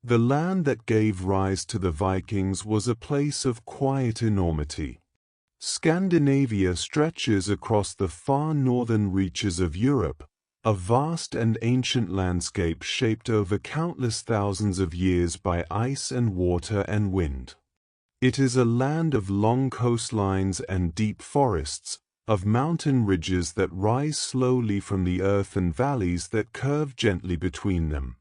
The land that gave rise to the Vikings was a place of quiet enormity. Scandinavia stretches across the far northern reaches of Europe, a vast and ancient landscape shaped over countless thousands of years by ice and water and wind. It is a land of long coastlines and deep forests, of mountain ridges that rise slowly from the earth and valleys that curve gently between them.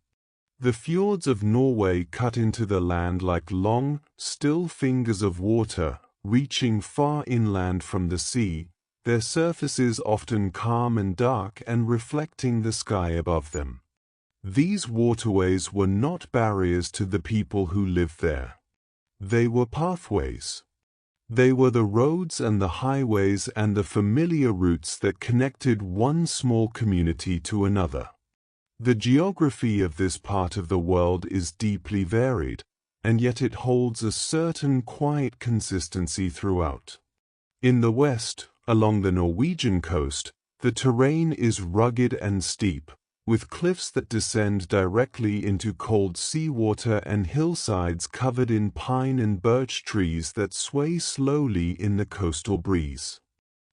The fjords of Norway cut into the land like long, still fingers of water, reaching far inland from the sea, their surfaces often calm and dark and reflecting the sky above them. These waterways were not barriers to the people who lived there. They were pathways. They were the roads and the highways and the familiar routes that connected one small community to another. The geography of this part of the world is deeply varied, and yet it holds a certain quiet consistency throughout. In the west, along the Norwegian coast, the terrain is rugged and steep, with cliffs that descend directly into cold seawater and hillsides covered in pine and birch trees that sway slowly in the coastal breeze.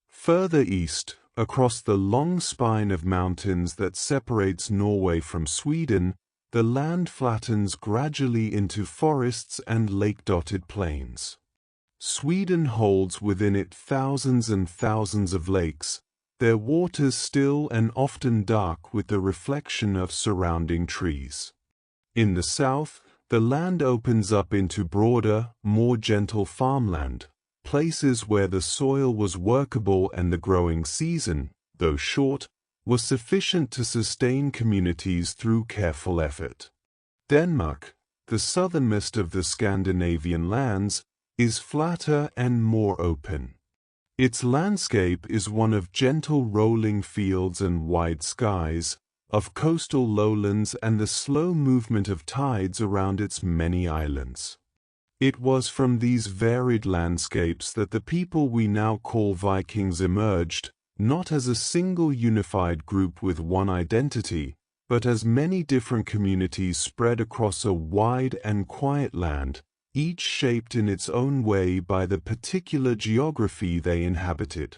Further east, across the long spine of mountains that separates Norway from Sweden, the land flattens gradually into forests and lake-dotted plains. Sweden holds within it thousands and thousands of lakes, their waters still and often dark with the reflection of surrounding trees. In the south, the land opens up into broader, more gentle farmland, places where the soil was workable and the growing season, though short, was sufficient to sustain communities through careful effort. Denmark, the southernmost of the Scandinavian lands, is flatter and more open. Its landscape is one of gentle rolling fields and wide skies, of coastal lowlands and the slow movement of tides around its many islands. It was from these varied landscapes that the people we now call Vikings emerged, not as a single unified group with one identity, but as many different communities spread across a wide and quiet land, each shaped in its own way by the particular geography they inhabited.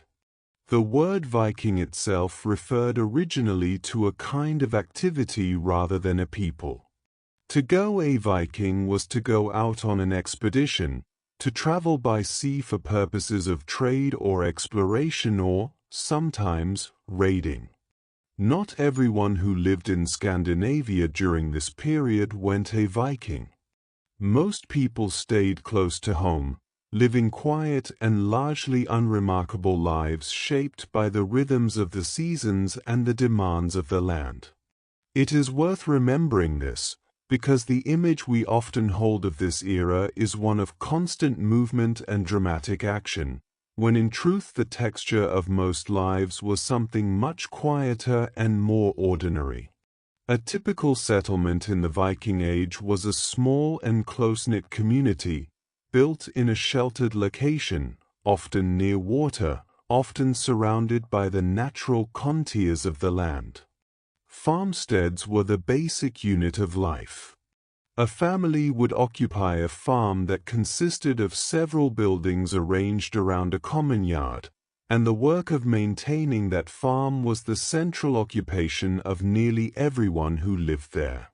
The word Viking itself referred originally to a kind of activity rather than a people. To go a Viking was to go out on an expedition, to travel by sea for purposes of trade or exploration or, sometimes, raiding. Not everyone who lived in Scandinavia during this period went a Viking. Most people stayed close to home, living quiet and largely unremarkable lives shaped by the rhythms of the seasons and the demands of the land. It is worth remembering this, because the image we often hold of this era is one of constant movement and dramatic action, when in truth the texture of most lives was something much quieter and more ordinary. A typical settlement in the Viking Age was a small and close-knit community, built in a sheltered location, often near water, often surrounded by the natural contours of the land. Farmsteads were the basic unit of life. A family would occupy a farm that consisted of several buildings arranged around a common yard, and the work of maintaining that farm was the central occupation of nearly everyone who lived there.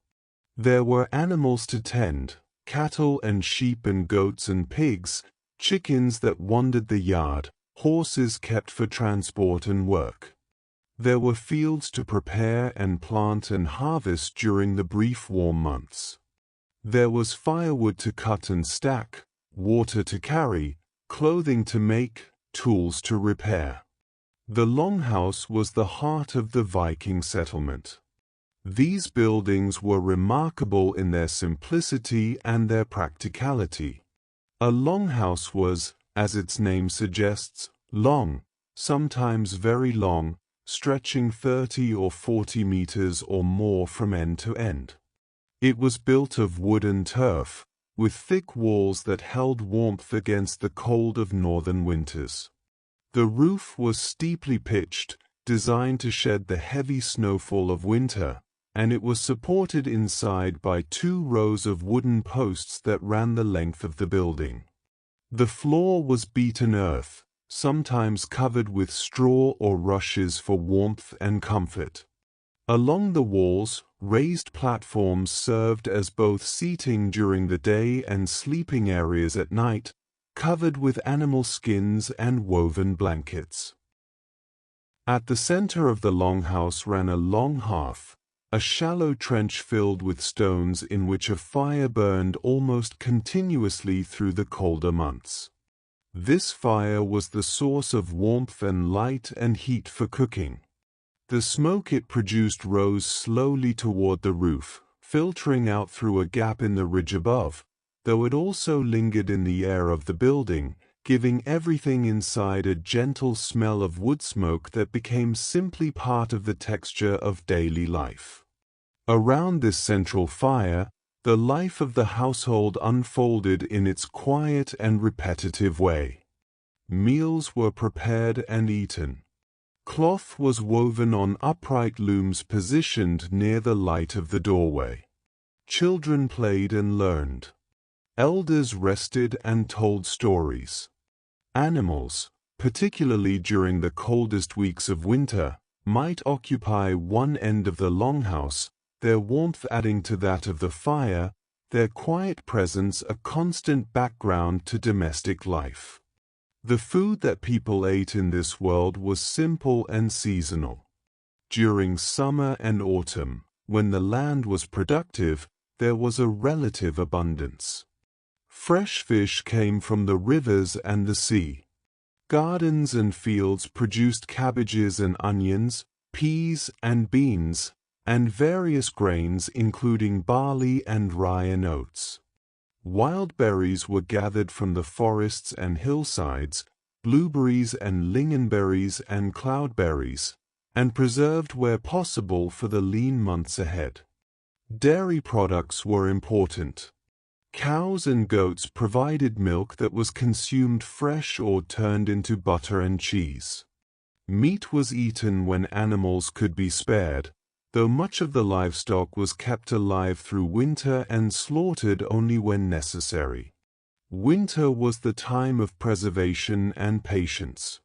There were animals to tend, cattle and sheep and goats and pigs, chickens that wandered the yard, horses kept for transport and work. There were fields to prepare and plant and harvest during the brief warm months. There was firewood to cut and stack, water to carry, clothing to make, tools to repair. The longhouse was the heart of the Viking settlement. These buildings were remarkable in their simplicity and their practicality. A longhouse was, as its name suggests, long, sometimes very long, stretching 30 or 40 meters or more from end to end. It was built of wood and turf, with thick walls that held warmth against the cold of northern winters. The roof was steeply pitched, designed to shed the heavy snowfall of winter, and it was supported inside by 2 rows of wooden posts that ran the length of the building. The floor was beaten earth, sometimes covered with straw or rushes for warmth and comfort. Along the walls, raised platforms served as both seating during the day and sleeping areas at night, covered with animal skins and woven blankets. At the center of the longhouse ran a long hearth, a shallow trench filled with stones in which a fire burned almost continuously through the colder months. This fire was the source of warmth and light and heat for cooking. The smoke it produced rose slowly toward the roof, filtering out through a gap in the ridge above, though it also lingered in the air of the building, giving everything inside a gentle smell of wood smoke that became simply part of the texture of daily life. Around this central fire, the life of the household unfolded in its quiet and repetitive way. Meals were prepared and eaten. Cloth was woven on upright looms positioned near the light of the doorway. Children played and learned. Elders rested and told stories. Animals, particularly during the coldest weeks of winter, might occupy one end of the longhouse, their warmth adding to that of the fire, their quiet presence a constant background to domestic life. The food that people ate in this world was simple and seasonal. During summer and autumn, when the land was productive, there was a relative abundance. Fresh fish came from the rivers and the sea. Gardens and fields produced cabbages and onions, peas and beans, and various grains including barley and rye and oats. Wild berries were gathered from the forests and hillsides, blueberries and lingonberries and cloudberries, and preserved where possible for the lean months ahead. Dairy products were important. Cows and goats provided milk that was consumed fresh or turned into butter and cheese. Meat was eaten when animals could be spared, though much of the livestock was kept alive through winter and slaughtered only when necessary. Winter was the time of preservation and patience.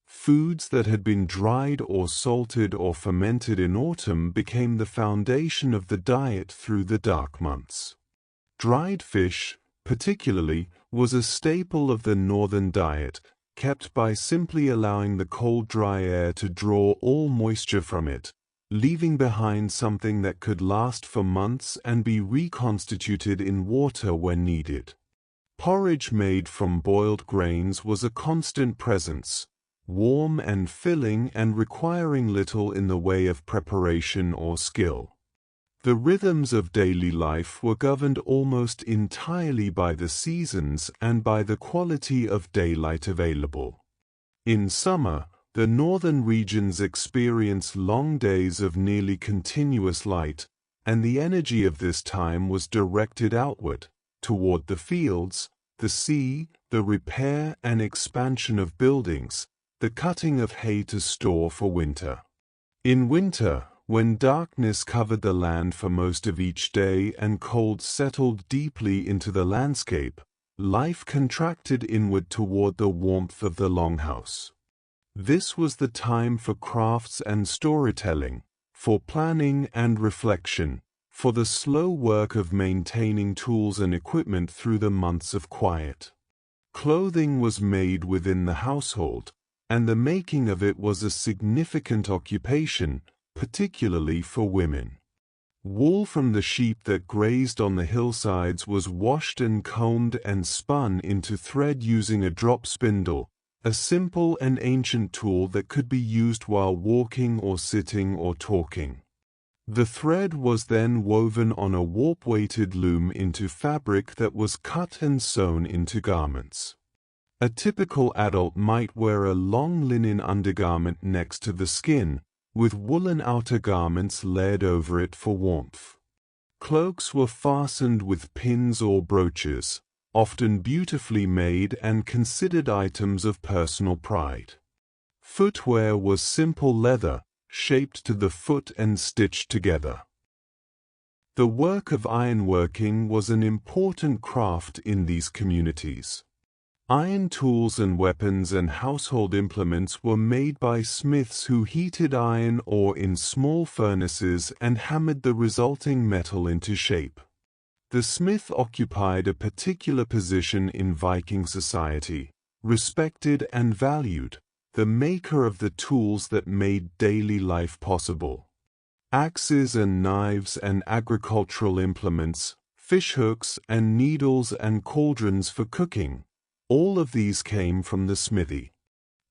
Foods that had been dried or salted or fermented in autumn became the foundation of the diet through the dark months. Dried fish, particularly, was a staple of the northern diet, kept by simply allowing the cold dry air to draw all moisture from it, leaving behind something that could last for months and be reconstituted in water when needed. Porridge made from boiled grains was a constant presence, warm and filling and requiring little in the way of preparation or skill. The rhythms of daily life were governed almost entirely by the seasons and by the quality of daylight available. In summer, the northern regions experience long days of nearly continuous light, and the energy of this time was directed outward, toward the fields, the sea, the repair and expansion of buildings, the cutting of hay to store for winter. In winter, when darkness covered the land for most of each day and cold settled deeply into the landscape, life contracted inward toward the warmth of the longhouse. This was the time for crafts and storytelling, for planning and reflection, for the slow work of maintaining tools and equipment through the months of quiet. Clothing was made within the household, and the making of it was a significant occupation, particularly for women. Wool from the sheep that grazed on the hillsides was washed and combed and spun into thread using a drop spindle, a simple and ancient tool that could be used while walking or sitting or talking. The thread was then woven on a warp-weighted loom into fabric that was cut and sewn into garments. A typical adult might wear a long linen undergarment next to the skin, with woolen outer garments layered over it for warmth. Cloaks were fastened with pins or brooches, often beautifully made and considered items of personal pride. Footwear was simple leather, shaped to the foot and stitched together. The work of ironworking was an important craft in these communities. Iron tools and weapons and household implements were made by smiths who heated iron ore in small furnaces and hammered the resulting metal into shape. The smith occupied a particular position in Viking society, respected and valued, the maker of the tools that made daily life possible. Axes and knives and agricultural implements, fishhooks and needles and cauldrons for cooking, all of these came from the smithy.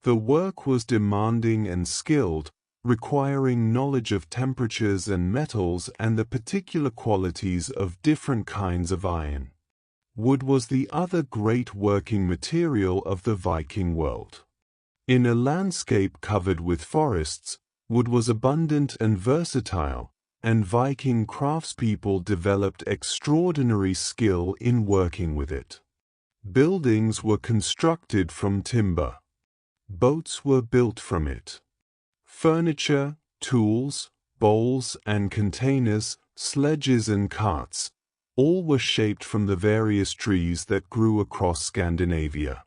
The work was demanding and skilled, requiring knowledge of temperatures and metals and the particular qualities of different kinds of iron. Wood was the other great working material of the Viking world. In a landscape covered with forests, wood was abundant and versatile, and Viking craftspeople developed extraordinary skill in working with it. Buildings were constructed from timber. Boats were built from it. Furniture, tools, bowls and containers, sledges and carts, all were shaped from the various trees that grew across Scandinavia.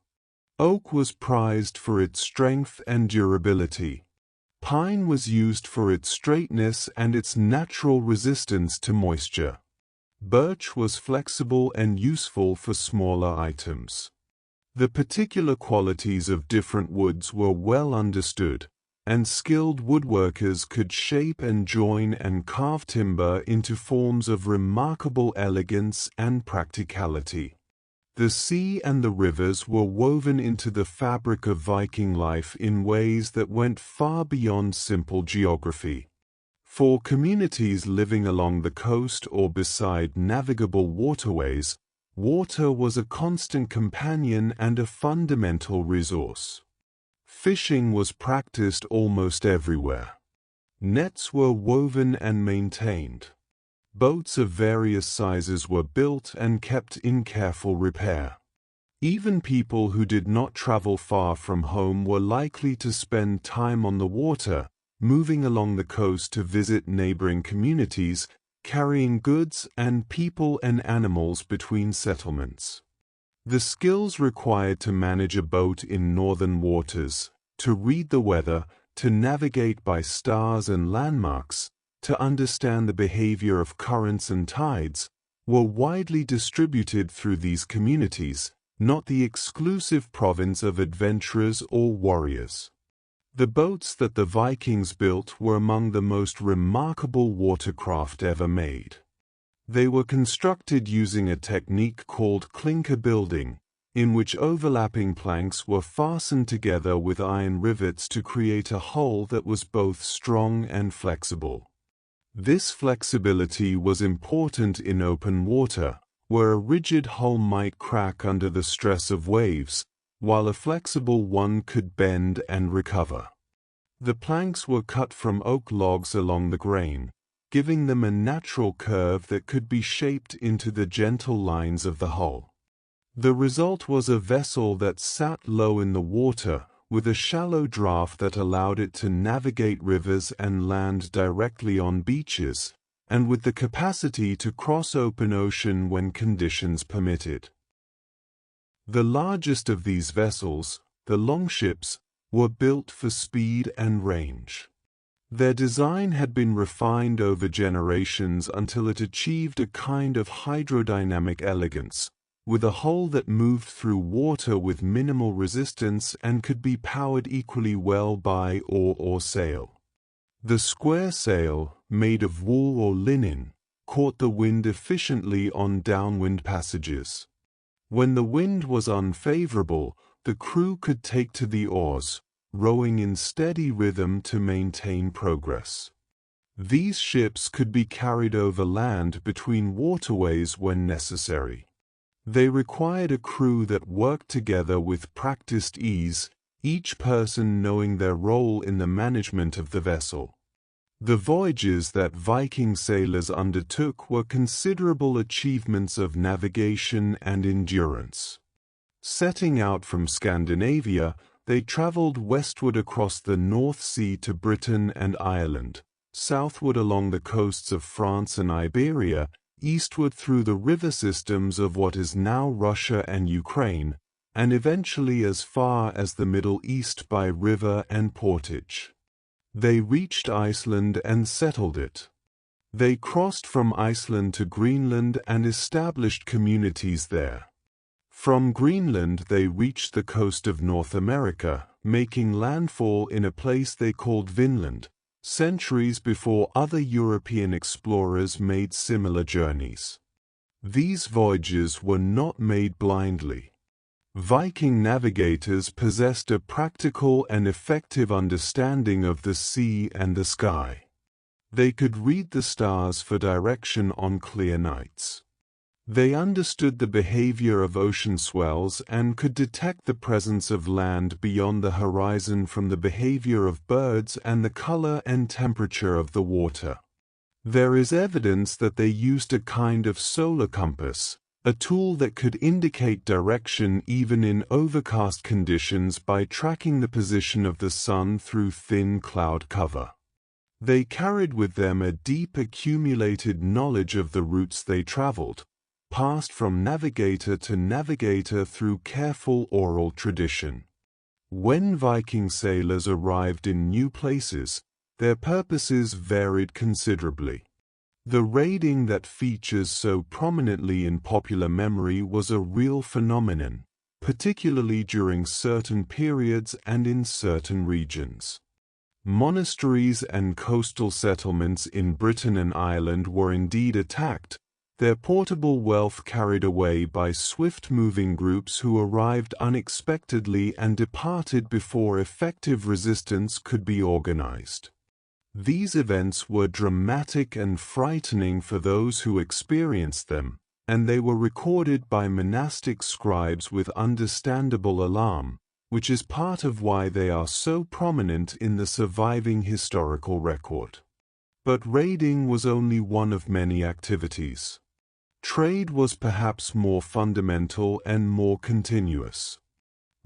Oak was prized for its strength and durability. Pine was used for its straightness and its natural resistance to moisture. Birch was flexible and useful for smaller items. The particular qualities of different woods were well understood, and skilled woodworkers could shape and join and carve timber into forms of remarkable elegance and practicality. The sea and the rivers were woven into the fabric of Viking life in ways that went far beyond simple geography. For communities living along the coast or beside navigable waterways, water was a constant companion and a fundamental resource. Fishing was practiced almost everywhere. Nets were woven and maintained. Boats of various sizes were built and kept in careful repair. Even people who did not travel far from home were likely to spend time on the water, moving along the coast to visit neighboring communities, carrying goods and people and animals between settlements. The skills required to manage a boat in northern waters, to read the weather, to navigate by stars and landmarks, to understand the behavior of currents and tides, were widely distributed through these communities, not the exclusive province of adventurers or warriors. The boats that the Vikings built were among the most remarkable watercraft ever made. They were constructed using a technique called clinker building, in which overlapping planks were fastened together with iron rivets to create a hull that was both strong and flexible. This flexibility was important in open water, where a rigid hull might crack under the stress of waves, while a flexible one could bend and recover. The planks were cut from oak logs along the grain, giving them a natural curve that could be shaped into the gentle lines of the hull. The result was a vessel that sat low in the water, with a shallow draft that allowed it to navigate rivers and land directly on beaches, and with the capacity to cross open ocean when conditions permitted. The largest of these vessels, the longships, were built for speed and range. Their design had been refined over generations until it achieved a kind of hydrodynamic elegance, with a hull that moved through water with minimal resistance and could be powered equally well by oar or sail. The square sail, made of wool or linen, caught the wind efficiently on downwind passages. When the wind was unfavorable, the crew could take to the oars, rowing in steady rhythm to maintain progress. These ships could be carried over land between waterways when necessary. They required a crew that worked together with practiced ease, each person knowing their role in the management of the vessel. The voyages that Viking sailors undertook were considerable achievements of navigation and endurance. Setting out from Scandinavia, they traveled westward across the North Sea to Britain and Ireland, southward along the coasts of France and Iberia, eastward through the river systems of what is now Russia and Ukraine, and eventually as far as the Middle East by river and portage. They reached Iceland and settled it. They crossed from Iceland to Greenland and established communities there. From Greenland they reached the coast of North America, making landfall in a place they called Vinland, centuries before other European explorers made similar journeys. These voyages were not made blindly. Viking navigators possessed a practical and effective understanding of the sea and the sky. They could read the stars for direction on clear nights. They understood the behavior of ocean swells and could detect the presence of land beyond the horizon from the behavior of birds and the color and temperature of the water. There is evidence that they used a kind of solar compass, a tool that could indicate direction even in overcast conditions by tracking the position of the sun through thin cloud cover. They carried with them a deep accumulated knowledge of the routes they traveled, passed from navigator to navigator through careful oral tradition. When Viking sailors arrived in new places, their purposes varied considerably. The raiding that features so prominently in popular memory was a real phenomenon, particularly during certain periods and in certain regions. Monasteries and coastal settlements in Britain and Ireland were indeed attacked, their portable wealth carried away by swift-moving groups who arrived unexpectedly and departed before effective resistance could be organized. These events were dramatic and frightening for those who experienced them, and they were recorded by monastic scribes with understandable alarm, which is part of why they are so prominent in the surviving historical record. But raiding was only one of many activities. Trade was perhaps more fundamental and more continuous.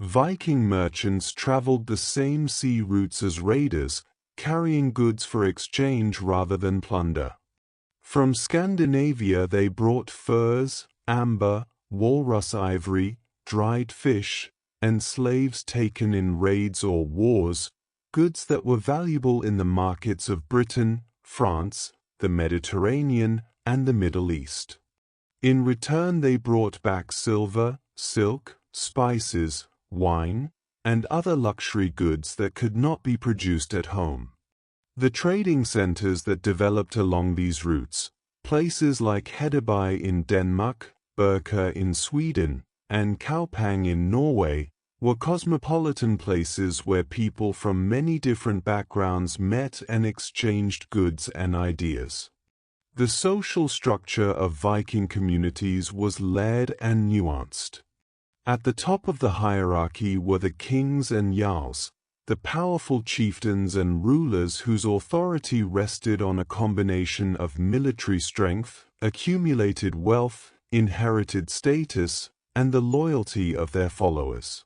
Viking merchants traveled the same sea routes as raiders, carrying goods for exchange rather than plunder. From Scandinavia they brought furs, amber, walrus ivory, dried fish, and slaves taken in raids or wars, goods that were valuable in the markets of Britain, France, the Mediterranean, and the Middle East. In return they brought back silver, silk, spices, wine, and other luxury goods that could not be produced at home. The trading centers that developed along these routes, places like Hedeby in Denmark, Birka in Sweden, and Kaupang in Norway, were cosmopolitan places where people from many different backgrounds met and exchanged goods and ideas. The social structure of Viking communities was layered and nuanced. At the top of the hierarchy were the kings and jarls, the powerful chieftains and rulers whose authority rested on a combination of military strength, accumulated wealth, inherited status, and the loyalty of their followers.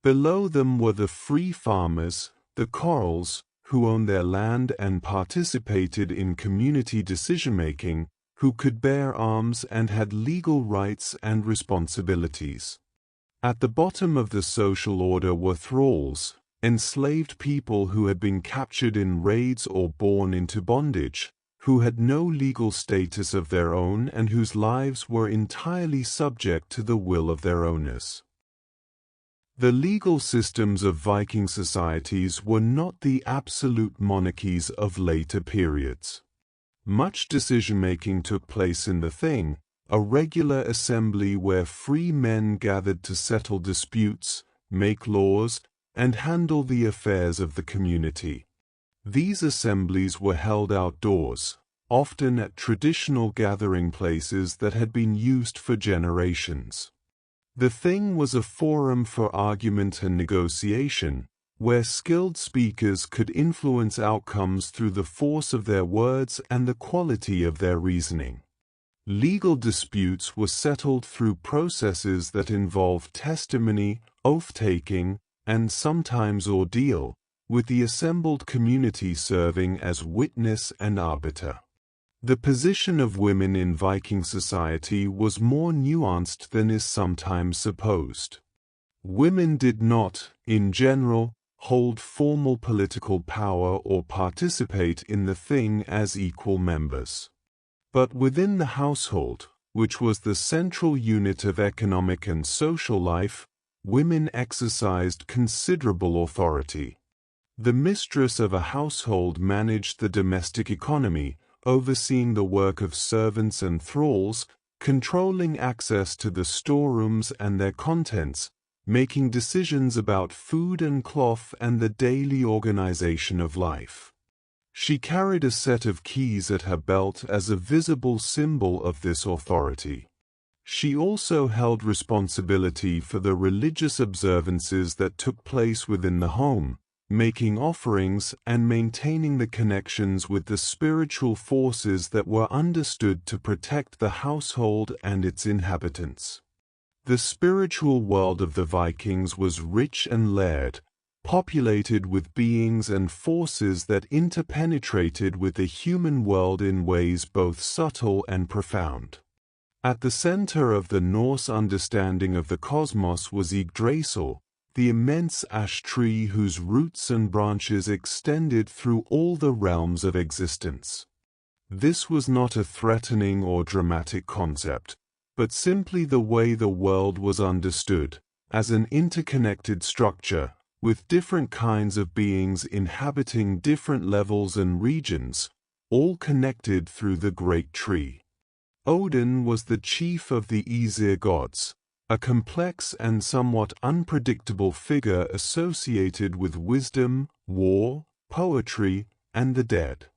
Below them were the free farmers, the corals, who owned their land and participated in community decision-making, who could bear arms and had legal rights and responsibilities. At the bottom of the social order were thralls, enslaved people who had been captured in raids or born into bondage, who had no legal status of their own and whose lives were entirely subject to the will of their owners. The legal systems of Viking societies were not the absolute monarchies of later periods. Much decision-making took place in the Thing, a regular assembly where free men gathered to settle disputes, make laws, and handle the affairs of the community. These assemblies were held outdoors, often at traditional gathering places that had been used for generations. The Thing was a forum for argument and negotiation, where skilled speakers could influence outcomes through the force of their words and the quality of their reasoning. Legal disputes were settled through processes that involved testimony, oath-taking, and sometimes ordeal, with the assembled community serving as witness and arbiter. The position of women in Viking society was more nuanced than is sometimes supposed. Women did not, in general, hold formal political power or participate in the thing as equal members. But within the household, which was the central unit of economic and social life, women exercised considerable authority. The mistress of a household managed the domestic economy, overseeing the work of servants and thralls, controlling access to the storerooms and their contents, making decisions about food and cloth and the daily organization of life. She carried a set of keys at her belt as a visible symbol of this authority. She also held responsibility for the religious observances that took place within the home, making offerings and maintaining the connections with the spiritual forces that were understood to protect the household and its inhabitants. The spiritual world of the Vikings was rich and layered, populated with beings and forces that interpenetrated with the human world in ways both subtle and profound. At the center of the Norse understanding of the cosmos was Yggdrasil, the immense ash tree whose roots and branches extended through all the realms of existence. This was not a threatening or dramatic concept, but simply the way the world was understood, as an interconnected structure, with different kinds of beings inhabiting different levels and regions, all connected through the great tree. Odin was the chief of the Aesir gods, a complex and somewhat unpredictable figure associated with wisdom, war, poetry, and the dead.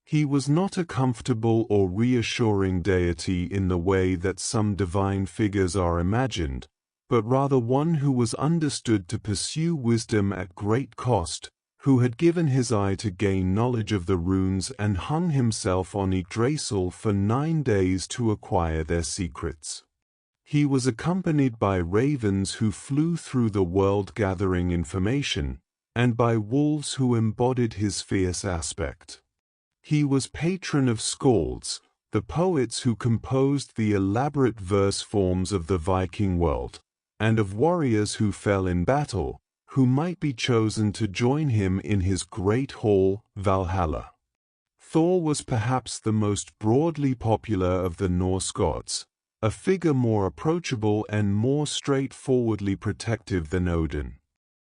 He was not a comfortable or reassuring deity in the way that some divine figures are imagined, but rather one who was understood to pursue wisdom at great cost, who had given his eye to gain knowledge of the runes and hung himself on Yggdrasil for 9 days to acquire their secrets. He was accompanied by ravens who flew through the world gathering information, and by wolves who embodied his fierce aspect. He was patron of skalds, the poets who composed the elaborate verse forms of the Viking world, and of warriors who fell in battle, who might be chosen to join him in his great hall, Valhalla. Thor was perhaps the most broadly popular of the Norse gods, a figure more approachable and more straightforwardly protective than Odin.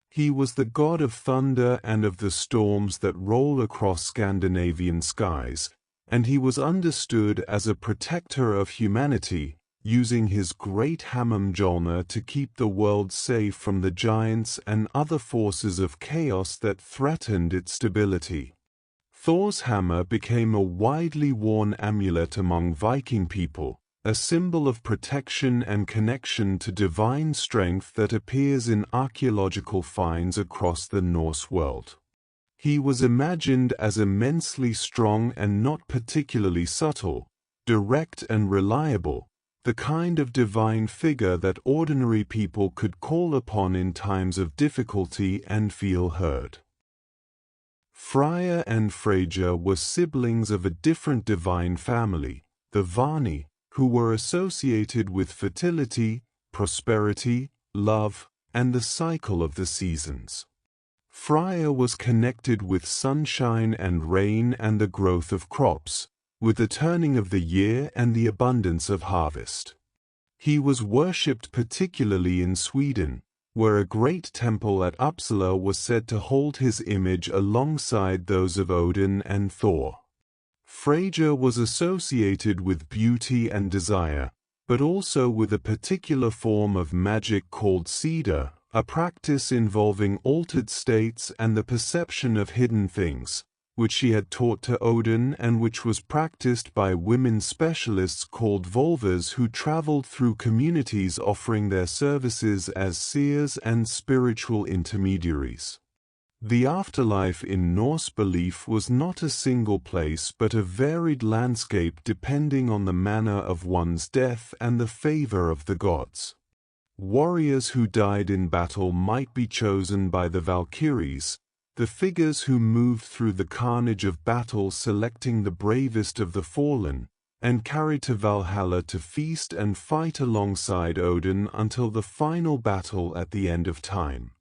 He was the god of thunder and of the storms that roll across Scandinavian skies, and he was understood as a protector of humanity, using his great hammer to keep the world safe from the giants and other forces of chaos that threatened its stability. Thor's hammer became a widely worn amulet among Viking people, a symbol of protection and connection to divine strength that appears in archaeological finds across the Norse world. He was imagined as immensely strong and not particularly subtle, direct and reliable, the kind of divine figure that ordinary people could call upon in times of difficulty and feel heard. Freya and Freyja were siblings of a different divine family, the Vani, who were associated with fertility, prosperity, love, and the cycle of the seasons. Freya was connected with sunshine and rain and the growth of crops, with the turning of the year and the abundance of harvest. He was worshipped particularly in Sweden, where a great temple at Uppsala was said to hold his image alongside those of Odin and Thor. Freyja was associated with beauty and desire, but also with a particular form of magic called Sida, a practice involving altered states and the perception of hidden things, which she had taught to Odin and which was practiced by women specialists called Volvas who traveled through communities offering their services as seers and spiritual intermediaries. The afterlife in Norse belief was not a single place but a varied landscape depending on the manner of one's death and the favor of the gods. Warriors who died in battle might be chosen by the Valkyries, the figures who moved through the carnage of battle selecting the bravest of the fallen, and carried to Valhalla to feast and fight alongside Odin until the final battle at the end of time.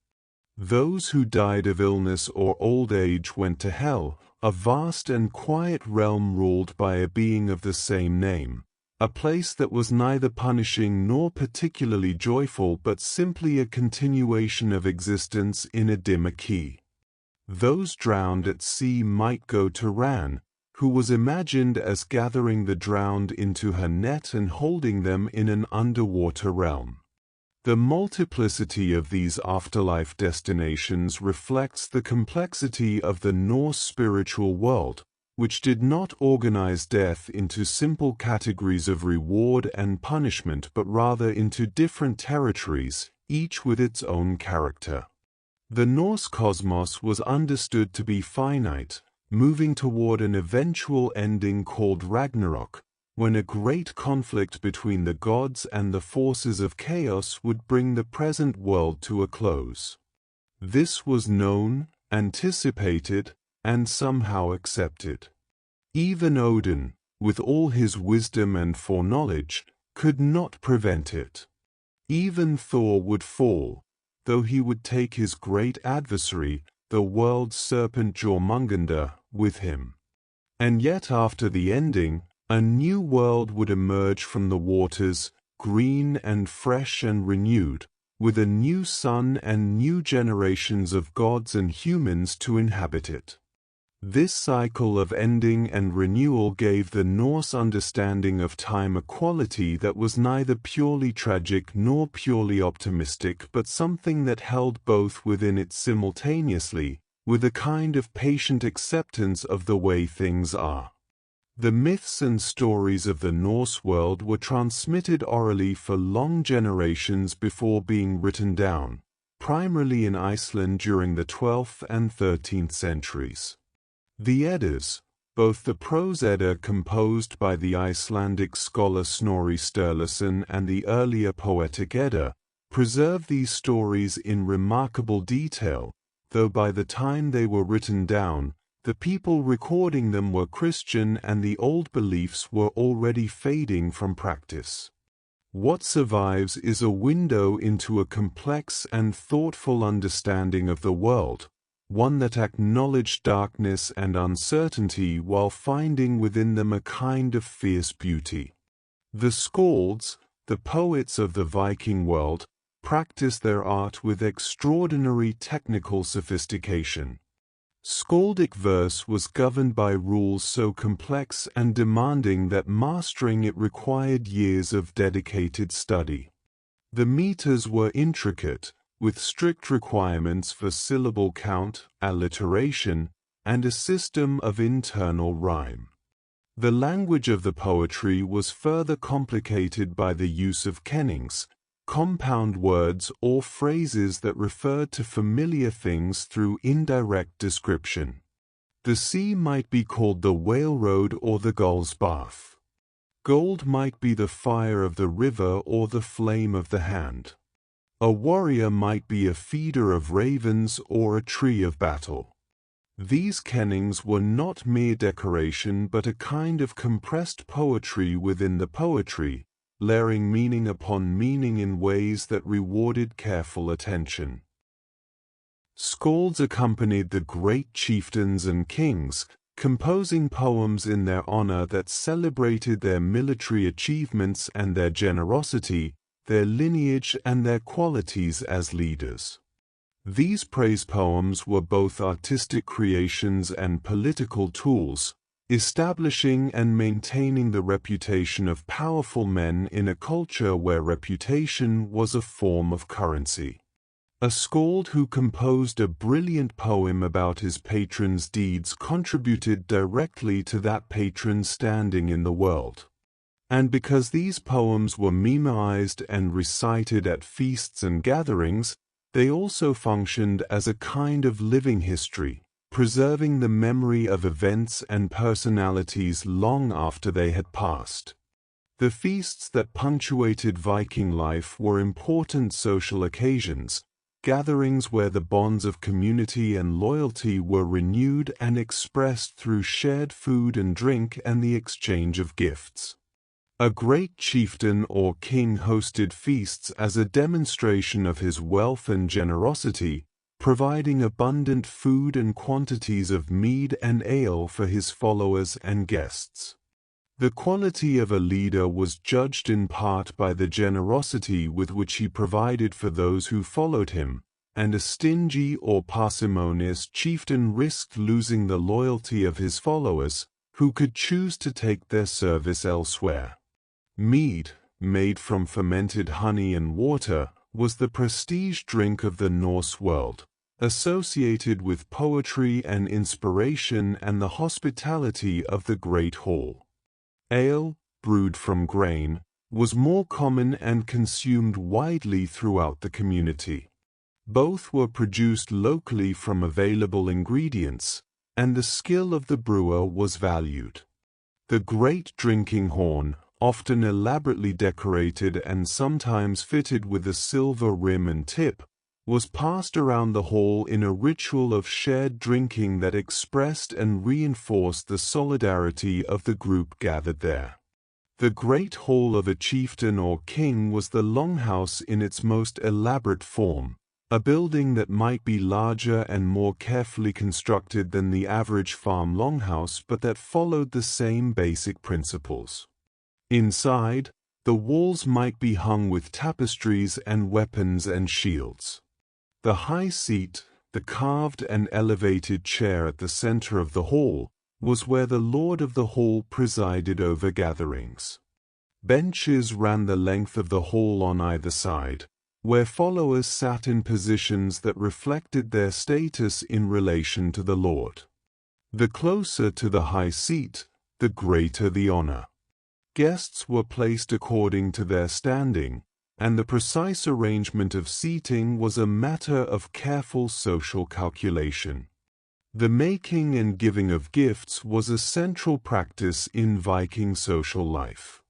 Those who died of illness or old age went to Hel, a vast and quiet realm ruled by a being of the same name, a place that was neither punishing nor particularly joyful but simply a continuation of existence in a dimmer key. Those drowned at sea might go to Ran, who was imagined as gathering the drowned into her net and holding them in an underwater realm. The multiplicity of these afterlife destinations reflects the complexity of the Norse spiritual world, which did not organize death into simple categories of reward and punishment but rather into different territories, each with its own character. The Norse cosmos was understood to be finite, moving toward an eventual ending called Ragnarok, when a great conflict between the gods and the forces of chaos would bring the present world to a close. This was known, anticipated, and somehow accepted. Even Odin, with all his wisdom and foreknowledge, could not prevent it. Even Thor would fall, though he would take his great adversary, the world's serpent Jormungandr, with him. And yet after the ending, a new world would emerge from the waters, green and fresh and renewed, with a new sun and new generations of gods and humans to inhabit it. This cycle of ending and renewal gave the Norse understanding of time a quality that was neither purely tragic nor purely optimistic but something that held both within it simultaneously, with a kind of patient acceptance of the way things are. The myths and stories of the Norse world were transmitted orally for long generations before being written down, primarily in Iceland during the 12th and 13th centuries. The Eddas, both the prose Edda composed by the Icelandic scholar Snorri Sturluson and the earlier poetic Edda, preserve these stories in remarkable detail, though by the time they were written down, the people recording them were Christian and the old beliefs were already fading from practice. What survives is a window into a complex and thoughtful understanding of the world, one that acknowledged darkness and uncertainty while finding within them a kind of fierce beauty. The Skalds, the poets of the Viking world, practiced their art with extraordinary technical sophistication. Skaldic verse was governed by rules so complex and demanding that mastering it required years of dedicated study. The meters were intricate, with strict requirements for syllable count, alliteration, and a system of internal rhyme. The language of the poetry was further complicated by the use of kennings, compound words or phrases that referred to familiar things through indirect description. The sea might be called the whale road or the gull's bath. Gold might be the fire of the river or the flame of the hand. A warrior might be a feeder of ravens or a tree of battle. These kennings were not mere decoration but a kind of compressed poetry within the poetry, layering meaning upon meaning in ways that rewarded careful attention. Skalds accompanied the great chieftains and kings, composing poems in their honor that celebrated their military achievements and their generosity, their lineage and their qualities as leaders. These praise poems were both artistic creations and political tools, establishing and maintaining the reputation of powerful men in a culture where reputation was a form of currency. A skald who composed a brilliant poem about his patron's deeds contributed directly to that patron's standing in the world. And because these poems were memoized and recited at feasts and gatherings, they also functioned as a kind of living history, preserving the memory of events and personalities long after they had passed. The feasts that punctuated Viking life were important social occasions, gatherings where the bonds of community and loyalty were renewed and expressed through shared food and drink and the exchange of gifts. A great chieftain or king hosted feasts as a demonstration of his wealth and generosity, providing abundant food and quantities of mead and ale for his followers and guests. The quality of a leader was judged in part by the generosity with which he provided for those who followed him, and a stingy or parsimonious chieftain risked losing the loyalty of his followers, who could choose to take their service elsewhere. Mead, made from fermented honey and water, was the prestige drink of the Norse world, associated with poetry and inspiration and the hospitality of the Great Hall. Ale, brewed from grain, was more common and consumed widely throughout the community. Both were produced locally from available ingredients, and the skill of the brewer was valued. The great drinking horn, often elaborately decorated and sometimes fitted with a silver rim and tip, was passed around the hall in a ritual of shared drinking that expressed and reinforced the solidarity of the group gathered there. The great hall of a chieftain or king was the longhouse in its most elaborate form, a building that might be larger and more carefully constructed than the average farm longhouse but that followed the same basic principles. Inside, the walls might be hung with tapestries and weapons and shields. The high seat, the carved and elevated chair at the center of the hall, was where the lord of the hall presided over gatherings. Benches ran the length of the hall on either side, where followers sat in positions that reflected their status in relation to the lord. The closer to the high seat, the greater the honor. Guests were placed according to their standing, and the precise arrangement of seating was a matter of careful social calculation. The making and giving of gifts was a central practice in Viking social life.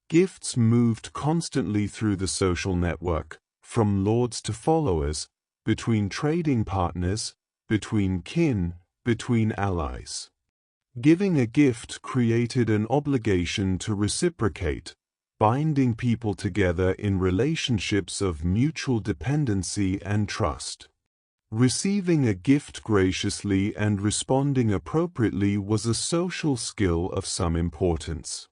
Gifts moved constantly through the social network, from lords to followers, between trading partners, between kin, between allies. Giving a gift created an obligation to reciprocate, binding people together in relationships of mutual dependency and trust. Receiving a gift graciously and responding appropriately was a social skill of some importance.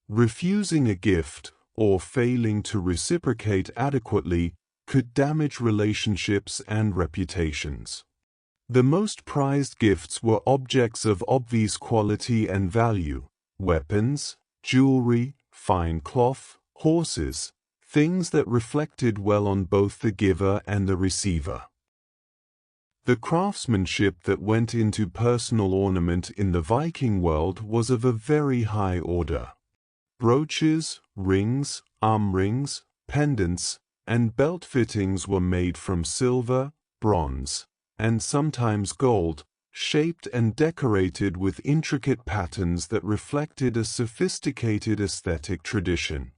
Refusing a gift, or failing to reciprocate adequately, could damage relationships and reputations. The most prized gifts were objects of obvious quality and value: weapons, jewelry, fine cloth, horses, things that reflected well on both the giver and the receiver. The craftsmanship that went into personal ornament in the Viking world was of a very high order. Brooches, rings, arm rings, pendants, and belt fittings were made from silver, bronze, and sometimes gold, shaped and decorated with intricate patterns that reflected a sophisticated aesthetic tradition.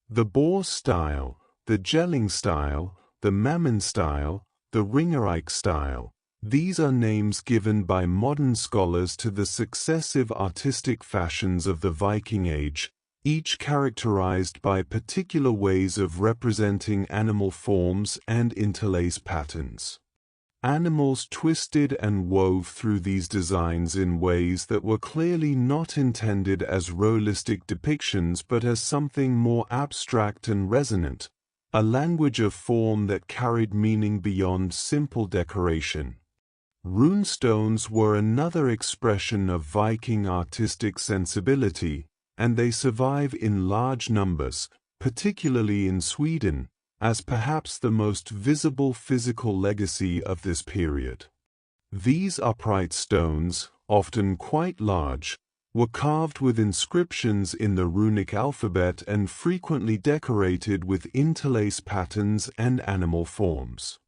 The boar style, the gelling style, the mammon style, the ringerike style, these are names given by modern scholars to the successive artistic fashions of the Viking Age, each characterized by particular ways of representing animal forms and interlace patterns. Animals twisted and wove through these designs in ways that were clearly not intended as realistic depictions but as something more abstract and resonant, a language of form that carried meaning beyond simple decoration. Runestones were another expression of Viking artistic sensibility, and they survive in large numbers, particularly in Sweden, as perhaps the most visible physical legacy of this period. These upright stones, often quite large, were carved with inscriptions in the runic alphabet and frequently decorated with interlace patterns and animal forms.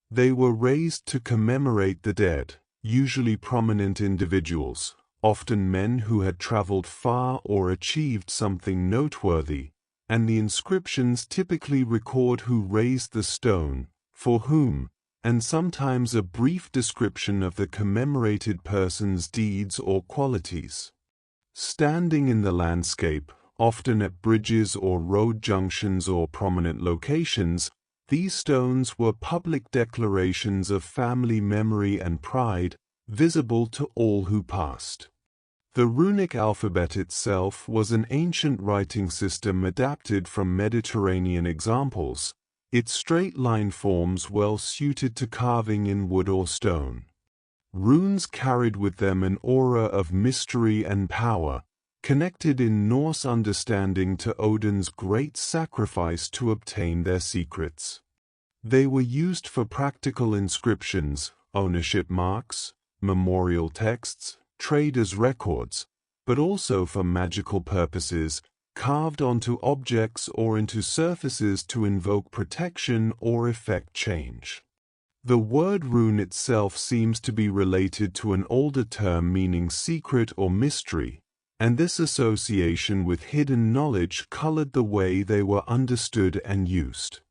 They were raised to commemorate the dead, usually prominent individuals, often men who had traveled far or achieved something noteworthy, and the inscriptions typically record who raised the stone, for whom, and sometimes a brief description of the commemorated person's deeds or qualities. Standing in the landscape, often at bridges or road junctions or prominent locations, these stones were public declarations of family memory and pride, visible to all who passed. The runic alphabet itself was an ancient writing system adapted from Mediterranean examples, its straight-line forms well suited to carving in wood or stone. Runes carried with them an aura of mystery and power, connected in Norse understanding to Odin's great sacrifice to obtain their secrets. They were used for practical inscriptions, ownership marks, memorial texts, traders' records, but also for magical purposes, carved onto objects or into surfaces to invoke protection or effect change. The word rune itself seems to be related to an older term meaning secret or mystery, and this association with hidden knowledge colored the way they were understood and used.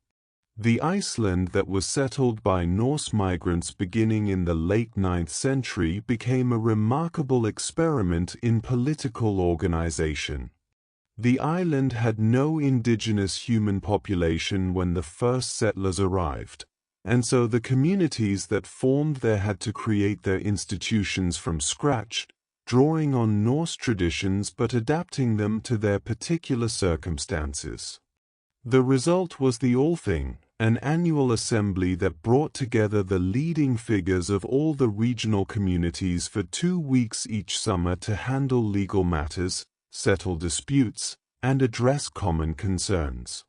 The Iceland that was settled by Norse migrants beginning in the late 9th century became a remarkable experiment in political organization. The island had no indigenous human population when the first settlers arrived, and so the communities that formed there had to create their institutions from scratch, drawing on Norse traditions but adapting them to their particular circumstances. The result was the Althing, an annual assembly that brought together the leading figures of all the regional communities for 2 weeks each summer to handle legal matters, settle disputes, and address common concerns.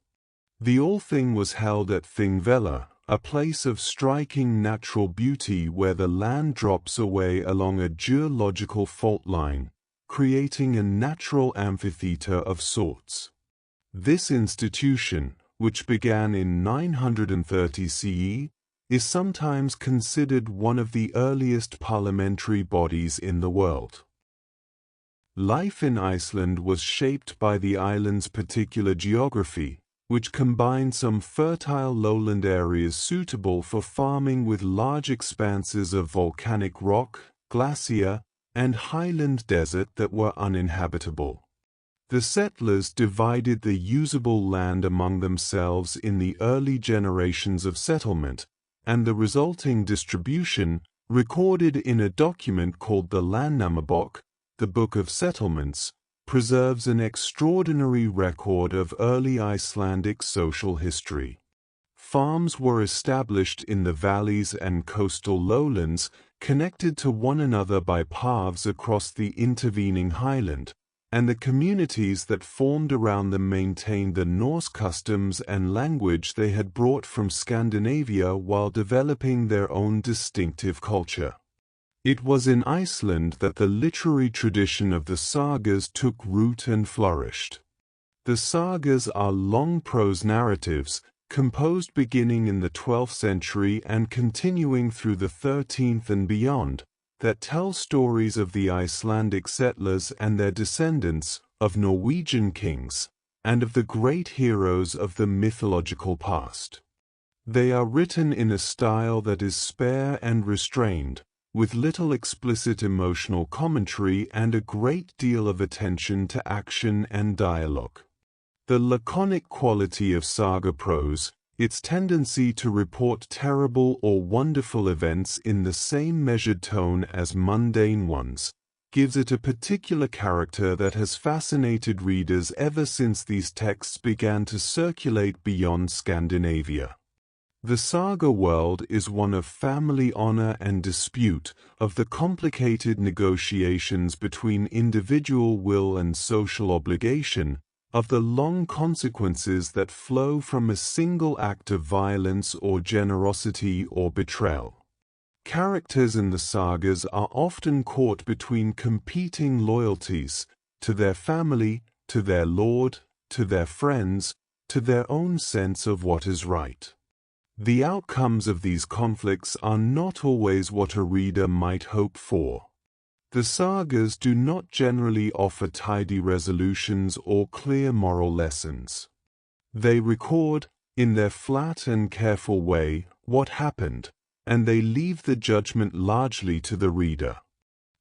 The Althing was held at Thingvellir, a place of striking natural beauty where the land drops away along a geological fault line, creating a natural amphitheater of sorts. This institution, which began in 930 CE, is sometimes considered one of the earliest parliamentary bodies in the world. Life in Iceland was shaped by the island's particular geography, which combined some fertile lowland areas suitable for farming with large expanses of volcanic rock, glacier, and highland desert that were uninhabitable. The settlers divided the usable land among themselves in the early generations of settlement, and the resulting distribution, recorded in a document called the Landnámabók, the Book of Settlements, preserves an extraordinary record of early Icelandic social history. Farms were established in the valleys and coastal lowlands, connected to one another by paths across the intervening highland, and the communities that formed around them maintained the Norse customs and language they had brought from Scandinavia while developing their own distinctive culture. It was in Iceland that the literary tradition of the sagas took root and flourished. The sagas are long prose narratives, composed beginning in the 12th century and continuing through the 13th and beyond, that tell stories of the Icelandic settlers and their descendants, of Norwegian kings, and of the great heroes of the mythological past. They are written in a style that is spare and restrained, with little explicit emotional commentary and a great deal of attention to action and dialogue. The laconic quality of saga prose, its tendency to report terrible or wonderful events in the same measured tone as mundane ones, gives it a particular character that has fascinated readers ever since these texts began to circulate beyond Scandinavia. The saga world is one of family honor and dispute, of the complicated negotiations between individual will and social obligation, of the long consequences that flow from a single act of violence or generosity or betrayal. Characters in the sagas are often caught between competing loyalties, to their family, to their lord, to their friends, to their own sense of what is right. The outcomes of these conflicts are not always what a reader might hope for. The sagas do not generally offer tidy resolutions or clear moral lessons. They record, in their flat and careful way, what happened, and they leave the judgment largely to the reader.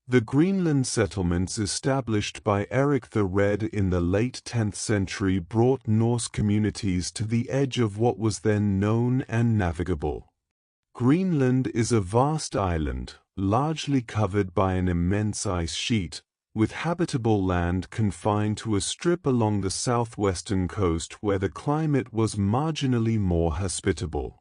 The Greenland settlements established by Eric the Red in the late 10th century brought Norse communities to the edge of what was then known and navigable. Greenland is a vast island, largely covered by an immense ice sheet, with habitable land confined to a strip along the southwestern coast where the climate was marginally more hospitable.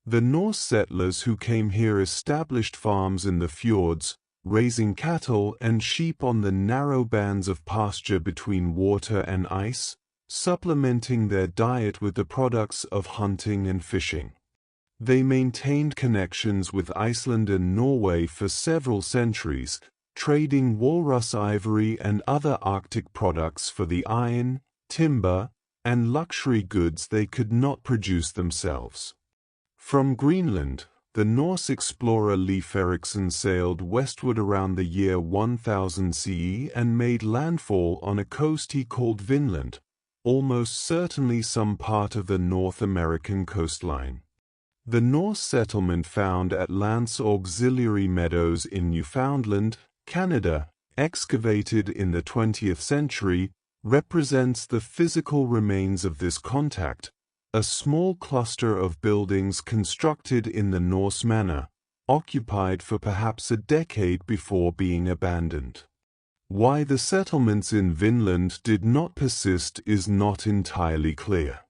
The Norse settlers who came here established farms in the fjords, raising cattle and sheep on the narrow bands of pasture between water and ice, supplementing their diet with the products of hunting and fishing. They maintained connections with Iceland and Norway for several centuries, trading walrus ivory and other Arctic products for the iron, timber, and luxury goods they could not produce themselves. From Greenland, the Norse explorer Leif Erikson sailed westward around the year 1000 CE and made landfall on a coast he called Vinland, almost certainly some part of the North American coastline. The Norse settlement found at Lance Auxiliary Meadows in Newfoundland, Canada, excavated in the 20th century, represents the physical remains of this contact, a small cluster of buildings constructed in the Norse manner, occupied for perhaps a decade before being abandoned. Why the settlements in Vinland did not persist is not entirely clear.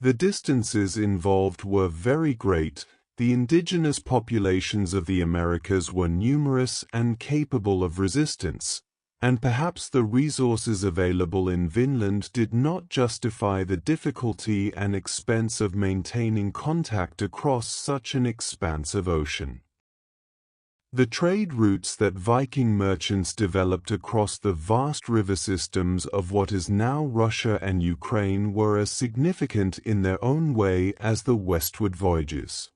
The distances involved were very great, the indigenous populations of the Americas were numerous and capable of resistance, and perhaps the resources available in Vinland did not justify the difficulty and expense of maintaining contact across such an expanse of ocean. The trade routes that Viking merchants developed across the vast river systems of what is now Russia and Ukraine were as significant in their own way as the westward voyages.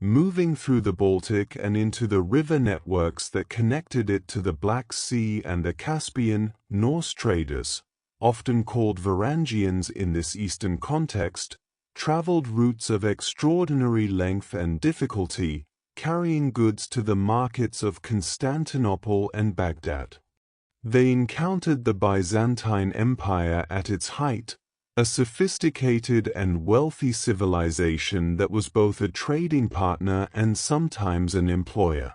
Moving through the Baltic and into the river networks that connected it to the Black Sea and the Caspian, Norse traders, often called Varangians in this eastern context, traveled routes of extraordinary length and difficulty, carrying goods to the markets of Constantinople and Baghdad. They encountered the Byzantine Empire at its height, a sophisticated and wealthy civilization that was both a trading partner and sometimes an employer.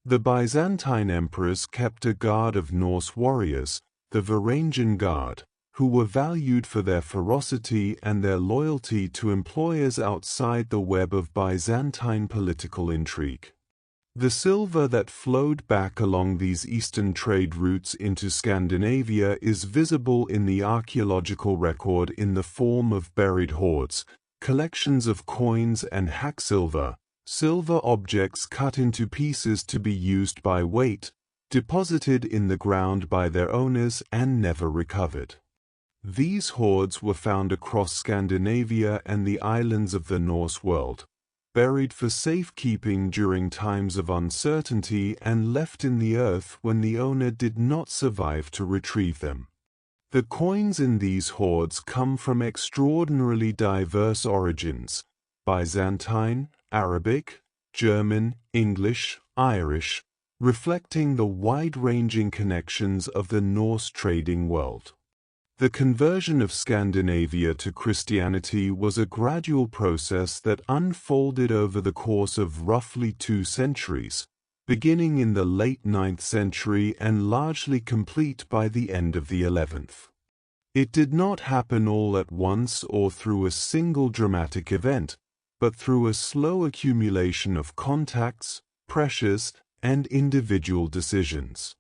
The Byzantine emperors kept a guard of Norse warriors, the Varangian Guard, who were valued for their ferocity and their loyalty to employers outside the web of Byzantine political intrigue. The silver that flowed back along these eastern trade routes into Scandinavia is visible in the archaeological record in the form of buried hoards, collections of coins and hacksilver, silver objects cut into pieces to be used by weight, deposited in the ground by their owners and never recovered. These hoards were found across Scandinavia and the islands of the Norse world, buried for safekeeping during times of uncertainty and left in the earth when the owner did not survive to retrieve them. The coins in these hoards come from extraordinarily diverse origins: Byzantine, Arabic, German, English, Irish, reflecting the wide-ranging connections of the Norse trading world. The conversion of Scandinavia to Christianity was a gradual process that unfolded over the course of roughly 2 centuries, beginning in the late 9th century and largely complete by the end of the 11th. It did not happen all at once or through a single dramatic event, but through a slow accumulation of contacts, pressures, and individual decisions.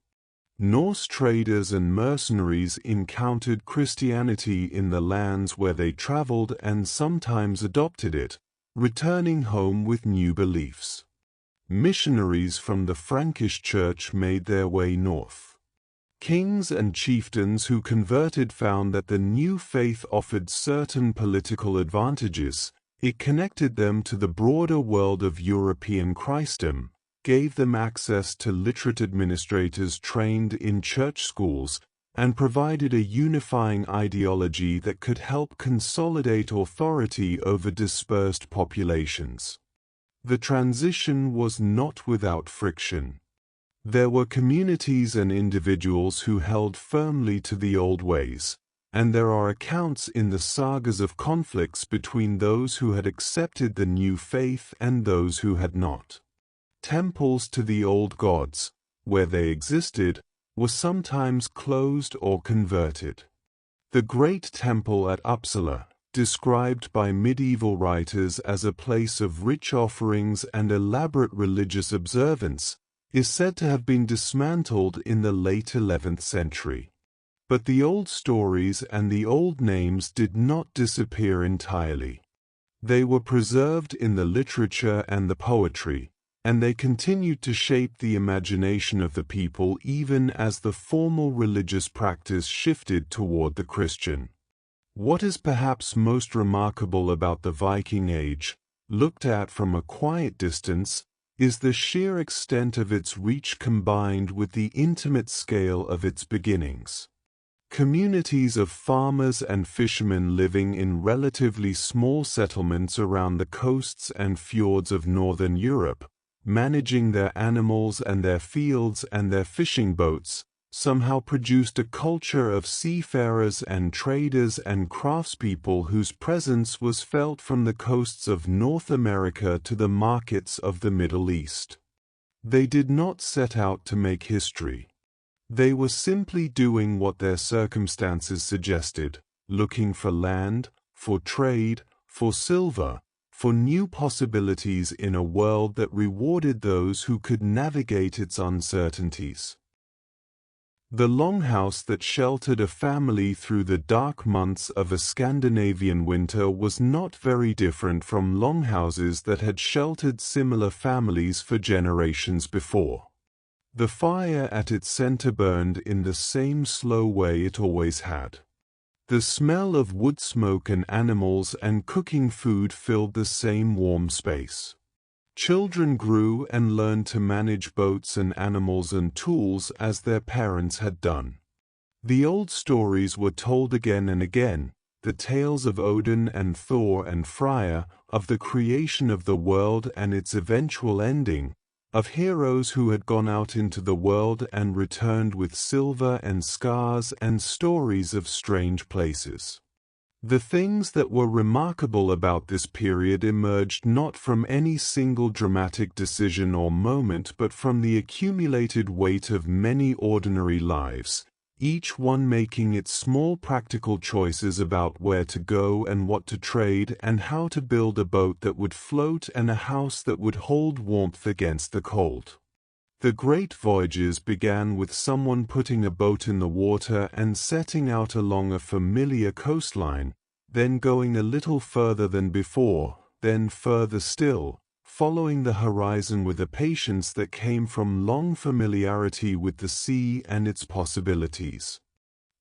Norse traders and mercenaries encountered Christianity in the lands where they traveled and sometimes adopted it, returning home with new beliefs. Missionaries from the Frankish Church made their way north. Kings and chieftains who converted found that the new faith offered certain political advantages. It connected them to the broader world of European Christendom, gave them access to literate administrators trained in church schools, and provided a unifying ideology that could help consolidate authority over dispersed populations. The transition was not without friction. There were communities and individuals who held firmly to the old ways, and there are accounts in the sagas of conflicts between those who had accepted the new faith and those who had not. Temples to the old gods, where they existed, were sometimes closed or converted. The Great Temple at Uppsala, described by medieval writers as a place of rich offerings and elaborate religious observance, is said to have been dismantled in the late 11th century. But the old stories and the old names did not disappear entirely. They were preserved in the literature and the poetry, and they continued to shape the imagination of the people even as the formal religious practice shifted toward the Christian. What is perhaps most remarkable about the Viking Age, looked at from a quiet distance, is the sheer extent of its reach combined with the intimate scale of its beginnings. Communities of farmers and fishermen living in relatively small settlements around the coasts and fjords of northern Europe, managing their animals and their fields and their fishing boats, somehow produced a culture of seafarers and traders and craftspeople whose presence was felt from the coasts of North America to the markets of the Middle East. They did not set out to make history. They were simply doing what their circumstances suggested, looking for land, for trade, for silver, for new possibilities in a world that rewarded those who could navigate its uncertainties. The longhouse that sheltered a family through the dark months of a Scandinavian winter was not very different from longhouses that had sheltered similar families for generations before. The fire at its center burned in the same slow way it always had. The smell of wood smoke and animals and cooking food filled the same warm space. Children grew and learned to manage boats and animals and tools as their parents had done. The old stories were told again and again, the tales of Odin and Thor and Freya, of the creation of the world and its eventual ending, of heroes who had gone out into the world and returned with silver and scars and stories of strange places. The things that were remarkable about this period emerged not from any single dramatic decision or moment but from the accumulated weight of many ordinary lives, each one making its small practical choices about where to go and what to trade and how to build a boat that would float and a house that would hold warmth against the cold. The great voyages began with someone putting a boat in the water and setting out along a familiar coastline, then going a little further than before, then further still, following the horizon with a patience that came from long familiarity with the sea and its possibilities.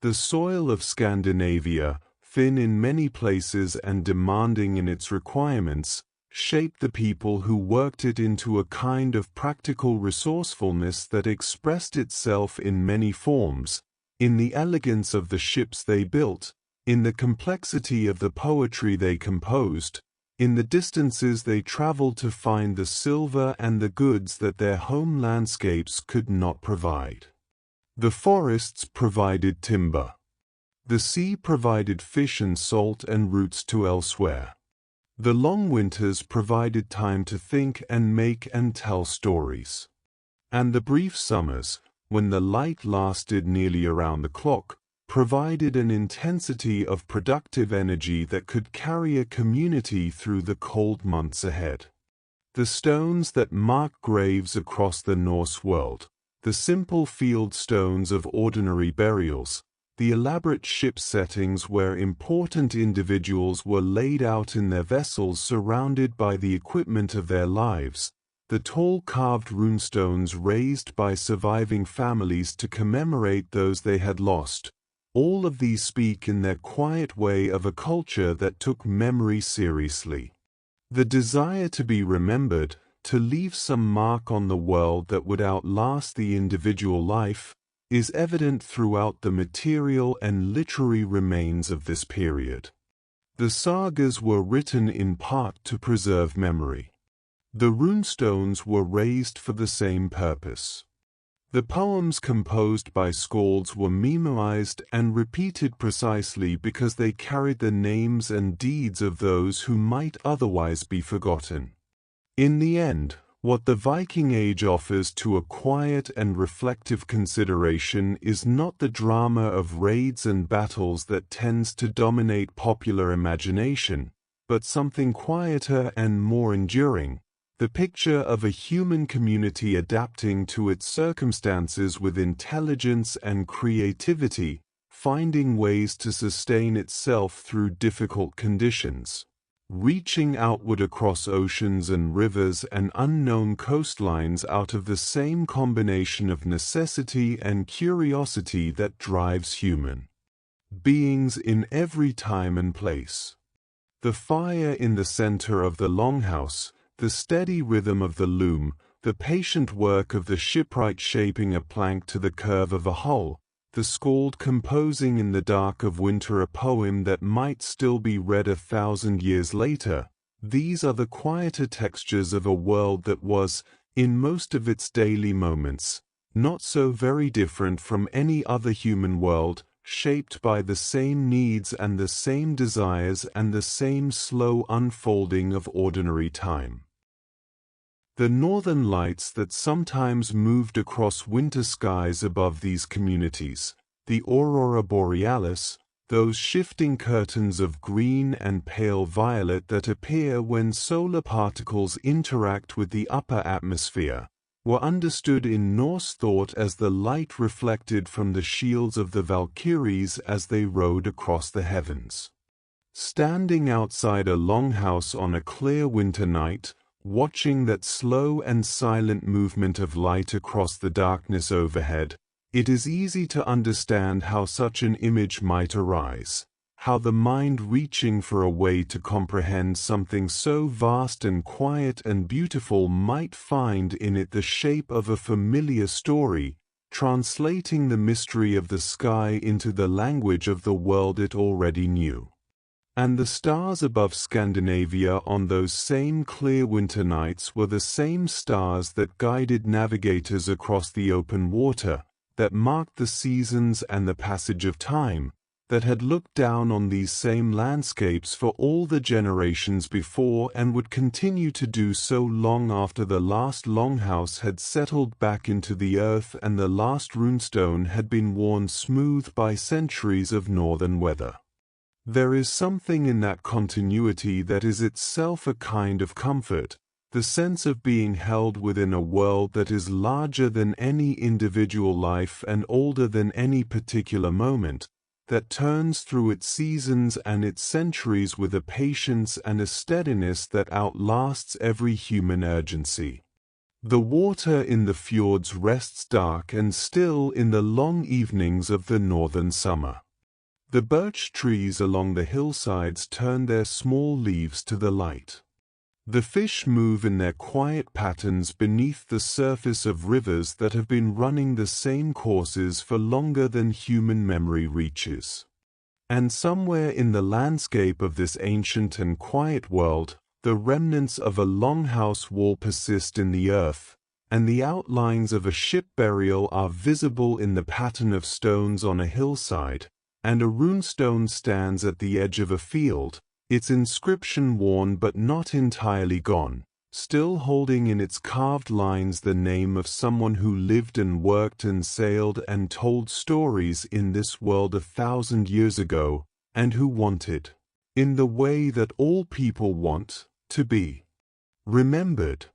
The soil of Scandinavia, thin in many places and demanding in its requirements, shaped the people who worked it into a kind of practical resourcefulness that expressed itself in many forms, in the elegance of the ships they built, in the complexity of the poetry they composed, in the distances they traveled to find the silver and the goods that their home landscapes could not provide. The forests provided timber. The sea provided fish and salt and routes to elsewhere. The long winters provided time to think and make and tell stories. And the brief summers, when the light lasted nearly around the clock, provided an intensity of productive energy that could carry a community through the cold months ahead. The stones that mark graves across the Norse world, the simple field stones of ordinary burials, the elaborate ship settings where important individuals were laid out in their vessels surrounded by the equipment of their lives, the tall carved runestones raised by surviving families to commemorate those they had lost, all of these speak in their quiet way of a culture that took memory seriously. The desire to be remembered, to leave some mark on the world that would outlast the individual life, is evident throughout the material and literary remains of this period. The sagas were written in part to preserve memory. The runestones were raised for the same purpose. The poems composed by skalds were memorized and repeated precisely because they carried the names and deeds of those who might otherwise be forgotten. In the end, what the Viking Age offers to a quiet and reflective consideration is not the drama of raids and battles that tends to dominate popular imagination, but something quieter and more enduring. The picture of a human community adapting to its circumstances with intelligence and creativity, finding ways to sustain itself through difficult conditions, reaching outward across oceans and rivers and unknown coastlines out of the same combination of necessity and curiosity that drives human beings in every time and place. The fire in the center of the longhouse, the steady rhythm of the loom, the patient work of the shipwright shaping a plank to the curve of a hull, the skald composing in the dark of winter a poem that might still be read 1,000 years later, these are the quieter textures of a world that was, in most of its daily moments, not so very different from any other human world, shaped by the same needs and the same desires and the same slow unfolding of ordinary time. The northern lights that sometimes moved across winter skies above these communities, the aurora borealis, those shifting curtains of green and pale violet that appear when solar particles interact with the upper atmosphere, were understood in Norse thought as the light reflected from the shields of the Valkyries as they rode across the heavens. Standing outside a longhouse on a clear winter night, watching that slow and silent movement of light across the darkness overhead, it is easy to understand how such an image might arise, how the mind reaching for a way to comprehend something so vast and quiet and beautiful might find in it the shape of a familiar story, translating the mystery of the sky into the language of the world it already knew. And the stars above Scandinavia on those same clear winter nights were the same stars that guided navigators across the open water, that marked the seasons and the passage of time, that had looked down on these same landscapes for all the generations before and would continue to do so long after the last longhouse had settled back into the earth and the last runestone had been worn smooth by centuries of northern weather. There is something in that continuity that is itself a kind of comfort, the sense of being held within a world that is larger than any individual life and older than any particular moment, that turns through its seasons and its centuries with a patience and a steadiness that outlasts every human urgency. The water in the fjords rests dark and still in the long evenings of the northern summer. The birch trees along the hillsides turn their small leaves to the light. The fish move in their quiet patterns beneath the surface of rivers that have been running the same courses for longer than human memory reaches. And somewhere in the landscape of this ancient and quiet world, the remnants of a longhouse wall persist in the earth, and the outlines of a ship burial are visible in the pattern of stones on a hillside, and a runestone stands at the edge of a field, its inscription worn but not entirely gone, still holding in its carved lines the name of someone who lived and worked and sailed and told stories in this world 1,000 years ago, and who wanted, in the way that all people want, to be remembered.